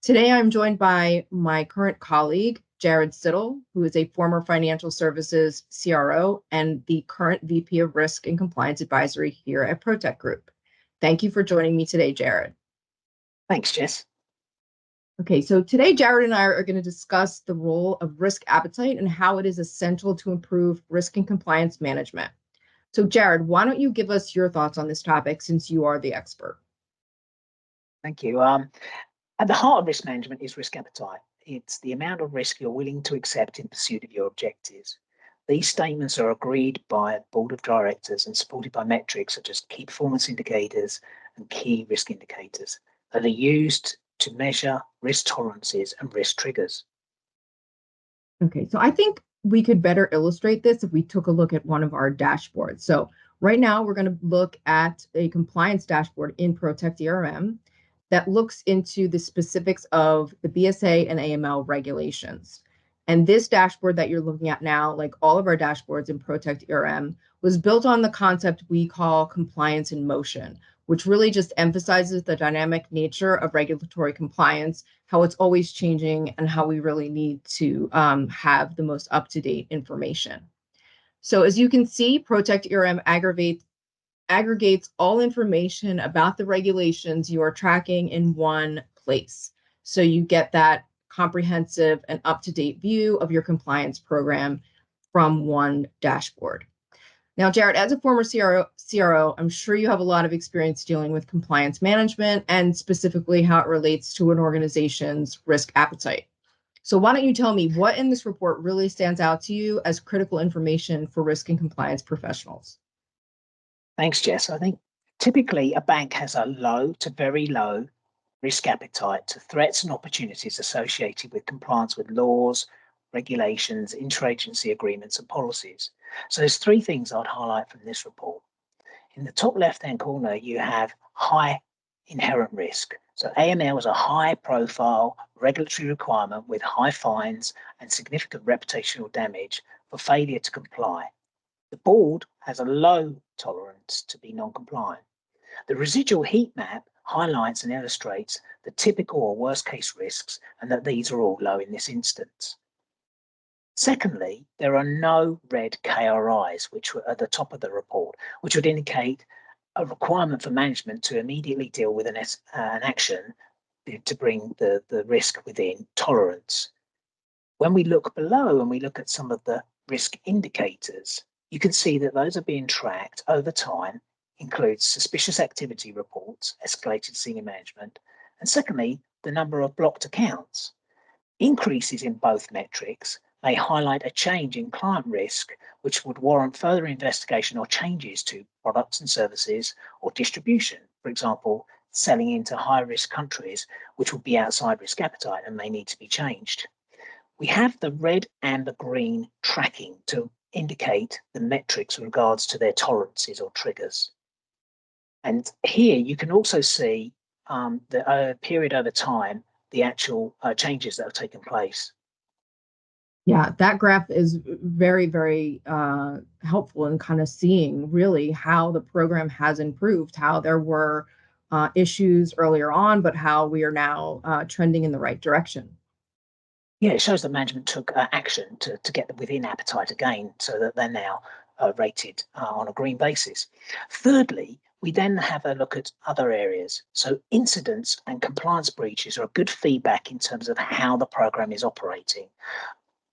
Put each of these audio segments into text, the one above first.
Today, I'm joined by my current colleague, Jared Siddle, who is a former financial services CRO and the current VP of Risk and Compliance Advisory here at Protect Group. Thank you for joining me today, Jared. Thanks, Jess. Okay, so today, Jared and I are going to discuss the role of risk appetite and how it is essential to improve risk and compliance management. So, Jared, why don't you give us your thoughts on this topic since you are the expert? Thank you. At the heart of risk management is risk appetite. It's the amount of risk you're willing to accept in pursuit of your objectives. These statements are agreed by a board of directors and supported by metrics such as key performance indicators and key risk indicators that are used to measure risk tolerances and risk triggers. Okay, so I think we could better illustrate this if we took a look at one of our dashboards. So right now we're going to look at a compliance dashboard in Protect ERM that looks into the specifics of the BSA and AML regulations. And this dashboard that you're looking at now, like all of our dashboards in Protect ERM, was built on the concept we call compliance in motion, which really just emphasizes the dynamic nature of regulatory compliance, how it's always changing, and how we really need to have the most up-to-date information. So as you can see, Protect ERM aggregates all information about the regulations you are tracking in one place. So you get that comprehensive and up-to-date view of your compliance program from one dashboard. Now, Jared, as a former CRO, I'm sure you have a lot of experience dealing with compliance management and specifically how it relates to an organization's risk appetite. So why don't you tell me what in this report really stands out to you as critical information for risk and compliance professionals? Thanks, Jess. I think typically a bank has a low to very low risk appetite to threats and opportunities associated with compliance with laws, regulations, interagency agreements, and policies. So there's three things I'd highlight from this report. In the top left-hand corner, you have high inherent risk. So AML is a high-profile regulatory requirement with high fines and significant reputational damage for failure to comply. The board has a low tolerance to be non-compliant. The residual heat map highlights and illustrates the typical or worst-case risks and that these are all low in this instance. Secondly, there are no red KRIs, which were at the top of the report, which would indicate a requirement for management to immediately deal with an action to bring the risk within tolerance. When we look below and we look at some of the risk indicators, you can see that those are being tracked over time, includes suspicious activity reports, escalated senior management, and secondly, the number of blocked accounts. Increases in both metrics may highlight a change in client risk, which would warrant further investigation or changes to products and services or distribution. For example, selling into high-risk countries, which would be outside risk appetite and may need to be changed. We have the red, amber, green tracking to indicate the metrics with regards to their tolerances or triggers. And here you can also see the period over time, the actual changes that have taken place. Yeah, that graph is very, very helpful in kind of seeing really how the program has improved, how there were issues earlier on, but how we are now trending in the right direction. Yeah, it shows that management took action to get them within appetite again, so that they're now rated on a green basis. Thirdly, we then have a look at other areas. So incidents and compliance breaches are good feedback in terms of how the program is operating.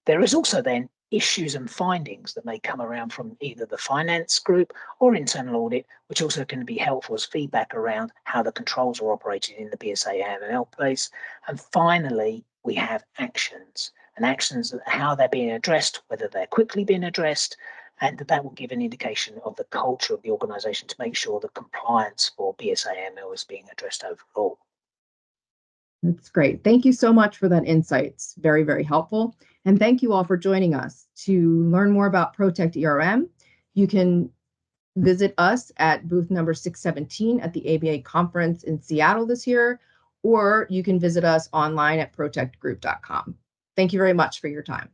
There is also then issues and findings that may come around from either the finance group or internal audit, which also can be helpful as feedback around how the controls are operating in the BSA AML place. And finally, we have actions and actions, how they're being addressed, whether they're quickly being addressed, and that will give an indication of the culture of the organisation to make sure that compliance for BSA AML is being addressed overall. That's great. Thank you so much for that insight. It's very, very helpful. And thank you all for joining us. To learn more about Protect ERM, you can visit us at booth number 617 at the ABA conference in Seattle this year, or you can visit us online at protectgroup.com. Thank you very much for your time.